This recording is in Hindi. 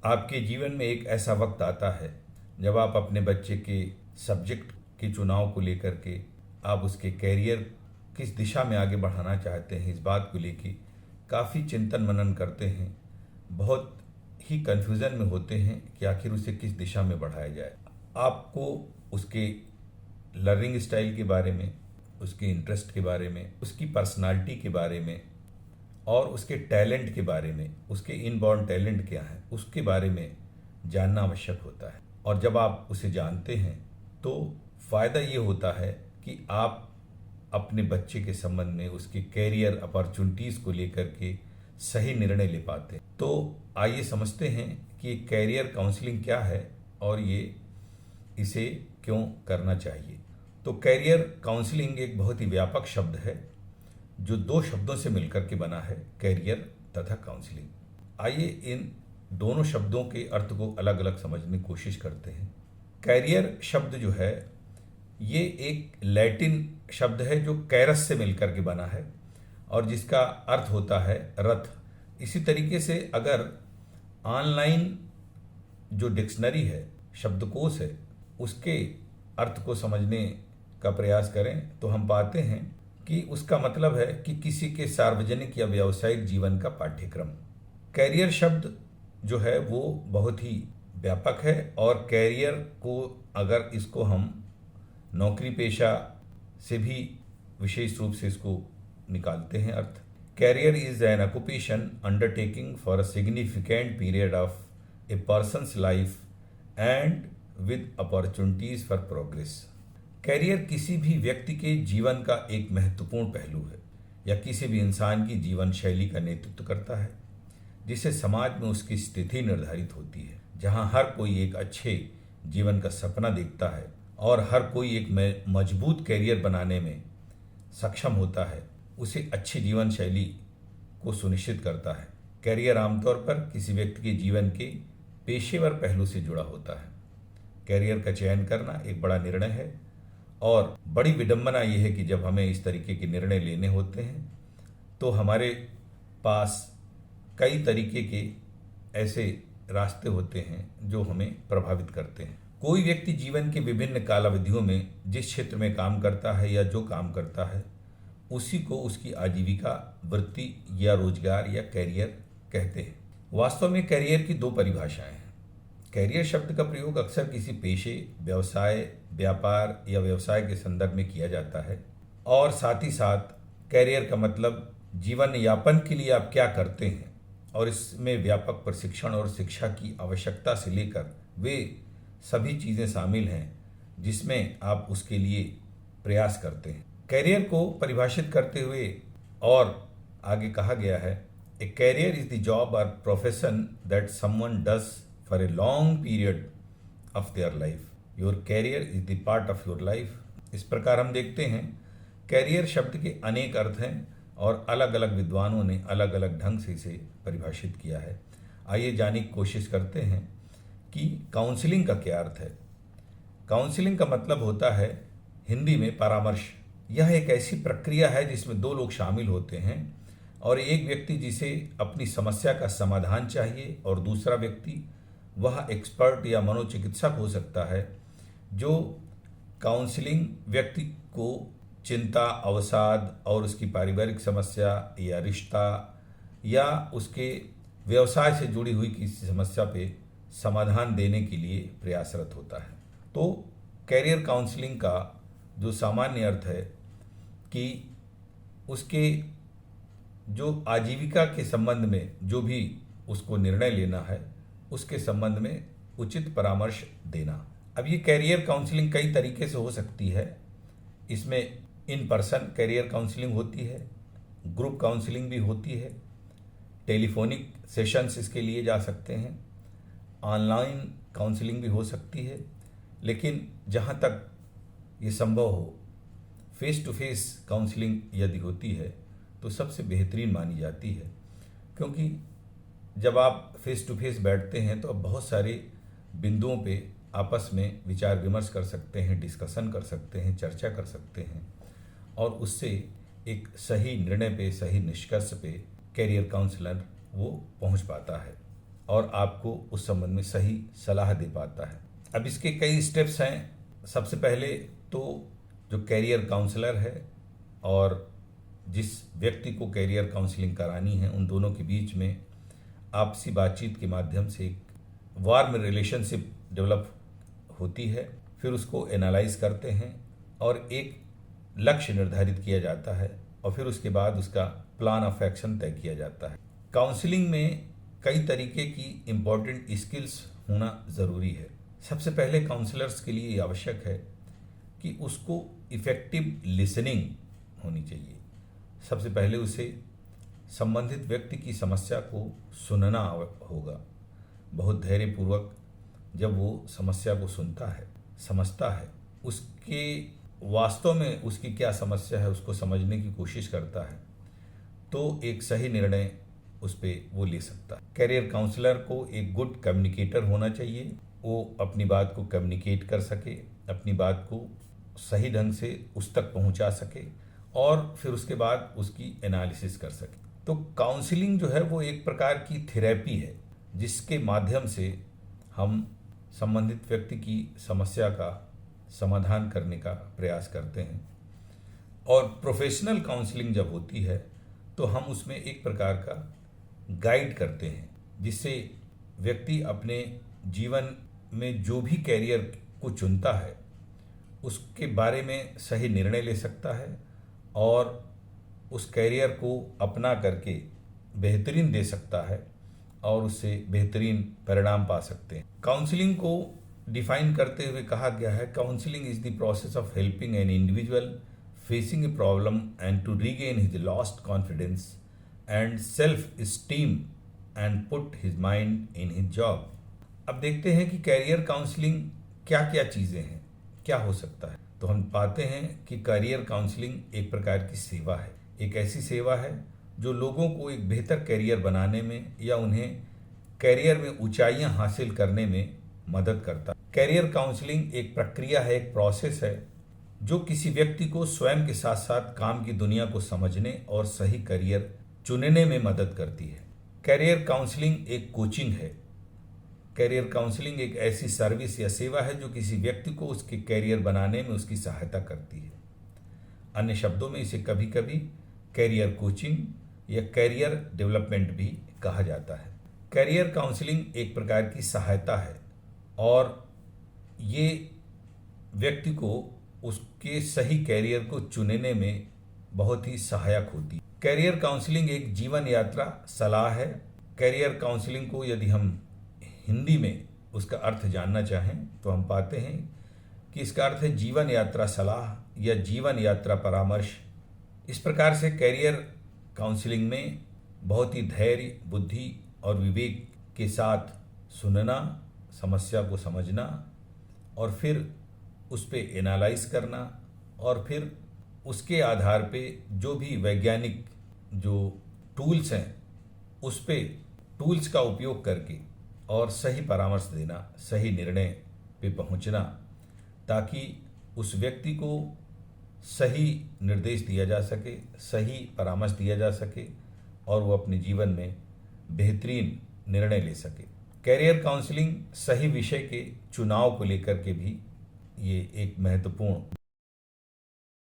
आपके जीवन में एक ऐसा वक्त आता है जब आप अपने बच्चे के सब्जेक्ट के चुनाव को लेकर के आप उसके कैरियर किस दिशा में आगे बढ़ाना चाहते हैं, इस बात को लेके काफ़ी चिंतन मनन करते हैं। बहुत ही कन्फ्यूज़न में होते हैं कि आखिर उसे किस दिशा में बढ़ाया जाए। आपको उसके लर्निंग स्टाइल के बारे में, उसके इंटरेस्ट के बारे में, उसकी पर्सनालिटी के बारे में और उसके टैलेंट के बारे में, उसके इनबॉर्न टैलेंट क्या है उसके बारे में जानना आवश्यक होता है। और जब आप उसे जानते हैं तो फ़ायदा ये होता है कि आप अपने बच्चे के संबंध में उसके कैरियर अपॉर्चुनिटीज़ को लेकर के सही निर्णय ले पाते हैं। तो आइए समझते हैं कि कैरियर काउंसलिंग क्या है और इसे क्यों करना चाहिए। तो कैरियर काउंसलिंग एक बहुत ही व्यापक शब्द है जो दो शब्दों से मिलकर के बना है, कैरियर तथा काउंसलिंग। आइए इन दोनों शब्दों के अर्थ को अलग अलग समझने की कोशिश करते हैं। कैरियर शब्द जो है ये एक लैटिन शब्द है जो कैरस से मिलकर के बना है और जिसका अर्थ होता है रथ। इसी तरीके से अगर ऑनलाइन जो डिक्शनरी है, शब्दकोश है, उसके अर्थ को समझने का प्रयास करें तो हम पाते हैं कि उसका मतलब है कि किसी के सार्वजनिक या व्यावसायिक जीवन का पाठ्यक्रम। कैरियर शब्द जो है वो बहुत ही व्यापक है और कैरियर को अगर इसको हम नौकरी पेशा से भी विशेष रूप से इसको निकालते हैं अर्थ। Career is an occupation undertaking for a significant period of a person's life and with opportunities for progress. Career किसी भी व्यक्ति के जीवन का एक महत्वपूर्ण पहलू है या किसी भी इंसान की जीवन शैली का नेतृत्व करता है जिससे समाज में उसकी स्थिति निर्धारित होती है। जहां हर कोई एक अच्छे जीवन का सपना देखता है और हर कोई एक मजबूत कैरियर बनाने में सक्षम होता है, उसे अच्छी जीवन शैली को सुनिश्चित करता है। कैरियर आमतौर पर किसी व्यक्ति के जीवन के पेशेवर पहलू से जुड़ा होता है। कैरियर का चयन करना एक बड़ा निर्णय है और बड़ी विडंबना यह है कि जब हमें इस तरीके के निर्णय लेने होते हैं तो हमारे पास कई तरीके के ऐसे रास्ते होते हैं जो हमें प्रभावित करते हैं। कोई व्यक्ति जीवन के विभिन्न कालावधियों में जिस क्षेत्र में काम करता है या जो काम करता है उसी को उसकी आजीविका, वृत्ति या रोजगार या कैरियर कहते हैं। वास्तव में कैरियर की दो परिभाषाएं हैं। कैरियर शब्द का प्रयोग अक्सर किसी पेशे, व्यवसाय, व्यापार या व्यवसाय के संदर्भ में किया जाता है और साथ ही साथ कैरियर का मतलब जीवन यापन के लिए आप क्या करते हैं और इसमें व्यापक प्रशिक्षण और शिक्षा की आवश्यकता से लेकर वे सभी चीज़ें शामिल हैं जिसमें आप उसके लिए प्रयास करते हैं। कैरियर को परिभाषित करते हुए और आगे कहा गया है, a career is the job और profession that someone does for a long period of their life. Your career is the part of your life. इस प्रकार हम देखते हैं कैरियर शब्द के अनेक अर्थ हैं और अलग अलग विद्वानों ने अलग अलग ढंग से इसे परिभाषित किया है। आइए जानने की कोशिश करते हैं कि काउंसलिंग का क्या अर्थ है। काउंसलिंग का मतलब होता है हिंदी में परामर्श। यह एक ऐसी प्रक्रिया है जिसमें दो लोग शामिल होते हैं और एक व्यक्ति जिसे अपनी समस्या का समाधान चाहिए और दूसरा व्यक्ति वह एक्सपर्ट या मनोचिकित्सक हो सकता है जो काउंसलिंग व्यक्ति को चिंता, अवसाद और उसकी पारिवारिक समस्या या रिश्ता या उसके व्यवसाय से जुड़ी हुई किसी समस्या पे समाधान देने के लिए प्रयासरत होता है। तो कैरियर काउंसलिंग का जो सामान्य अर्थ है कि उसके जो आजीविका के संबंध में जो भी उसको निर्णय लेना है उसके संबंध में उचित परामर्श देना। अब ये कैरियर काउंसलिंग कई तरीके से हो सकती है। इसमें इन पर्सन कैरियर काउंसलिंग होती है, ग्रुप काउंसलिंग भी होती है, टेलीफोनिक सेशंस इसके लिए जा सकते हैं, ऑनलाइन काउंसलिंग भी हो सकती है, लेकिन जहाँ तक ये संभव हो फेस टू फेस काउंसलिंग यदि होती है तो सबसे बेहतरीन मानी जाती है, क्योंकि जब आप फेस टू फेस बैठते हैं तो आप बहुत सारे बिंदुओं पे आपस में विचार विमर्श कर सकते हैं, डिस्कशन कर सकते हैं, चर्चा कर सकते हैं और उससे एक सही निर्णय पे, सही निष्कर्ष पे कैरियर काउंसलर वो पहुंच पाता है और आपको उस संबंध में सही सलाह दे पाता है। अब इसके कई स्टेप्स हैं। सबसे पहले तो जो कैरियर काउंसलर है और जिस व्यक्ति को कैरियर काउंसलिंग करानी है, उन दोनों के बीच में आपसी बातचीत के माध्यम से एक वार्म रिलेशनशिप डेवलप होती है। फिर उसको एनालाइज करते हैं और एक लक्ष्य निर्धारित किया जाता है और फिर उसके बाद उसका प्लान ऑफ एक्शन तय किया जाता है। काउंसलिंग में कई तरीके की इम्पोर्टेंट स्किल्स होना ज़रूरी है। सबसे पहले काउंसलर्स के लिए ये आवश्यक है कि उसको इफ़ेक्टिव लिसनिंग होनी चाहिए। सबसे पहले उसे संबंधित व्यक्ति की समस्या को सुनना होगा। बहुत धैर्यपूर्वक जब वो समस्या को सुनता है, समझता है, उसके वास्तव में उसकी क्या समस्या है उसको समझने की कोशिश करता है, तो एक सही निर्णय उस पर वो ले सकता है। कैरियर काउंसलर को एक गुड कम्युनिकेटर होना चाहिए। वो अपनी बात को कम्युनिकेट कर सके, अपनी बात को सही ढंग से उस तक पहुंचा सके और फिर उसके बाद उसकी एनालिसिस कर सके। तो काउंसलिंग जो है वो एक प्रकार की थेरेपी है जिसके माध्यम से हम संबंधित व्यक्ति की समस्या का समाधान करने का प्रयास करते हैं। और प्रोफेशनल काउंसलिंग जब होती है तो हम उसमें एक प्रकार का गाइड करते हैं जिससे व्यक्ति अपने जीवन में जो भी कैरियर को चुनता है उसके बारे में सही निर्णय ले सकता है और उस कैरियर को अपना करके बेहतरीन दे सकता है और उससे बेहतरीन परिणाम पा सकते हैं। काउंसलिंग को डिफाइन करते हुए कहा गया है, counselling is the process of helping an individual facing a problem and to regain his lost confidence and self esteem and put his mind in his job. अब देखते हैं कि कैरियर काउंसलिंग क्या क्या चीज़ें हैं, क्या हो सकता है। तो हम पाते हैं कि कैरियर काउंसलिंग एक प्रकार की सेवा है। एक ऐसी सेवा है जो लोगों को एक बेहतर कैरियर बनाने में या उन्हें कैरियर में ऊंचाइयां हासिल करने में मदद करता है। कैरियर काउंसलिंग एक प्रक्रिया है, एक प्रोसेस है जो किसी व्यक्ति को स्वयं के साथ साथ काम की दुनिया को समझने और सही करियर चुनने में मदद करती है। कैरियर काउंसलिंग एक कोचिंग है। कैरियर काउंसलिंग एक ऐसी सर्विस या सेवा है जो किसी व्यक्ति को उसके कैरियर बनाने में उसकी सहायता करती है। अन्य शब्दों में इसे कभी कभी कैरियर कोचिंग या कैरियर डेवलपमेंट भी कहा जाता है। कैरियर काउंसलिंग एक प्रकार की सहायता है और ये व्यक्ति को उसके सही कैरियर को चुनने में बहुत ही सहायक होती है। कैरियर काउंसलिंग एक जीवन यात्रा सलाह है। कैरियर काउंसलिंग को यदि हम हिंदी में उसका अर्थ जानना चाहें तो हम पाते हैं कि इसका अर्थ है जीवन यात्रा सलाह या जीवन यात्रा परामर्श। इस प्रकार से कैरियर काउंसलिंग में बहुत ही धैर्य, बुद्धि और विवेक के साथ सुनना, समस्या को समझना और फिर उस पे एनालाइज करना और फिर उसके आधार पे जो भी वैज्ञानिक जो टूल्स हैं उस पे टूल्स का उपयोग करके और सही परामर्श देना, सही निर्णय पे पहुंचना ताकि उस व्यक्ति को सही निर्देश दिया जा सके, सही परामर्श दिया जा सके और वो अपने जीवन में बेहतरीन निर्णय ले सके। कैरियर काउंसलिंग सही विषय के चुनाव को लेकर के भी ये एक महत्वपूर्ण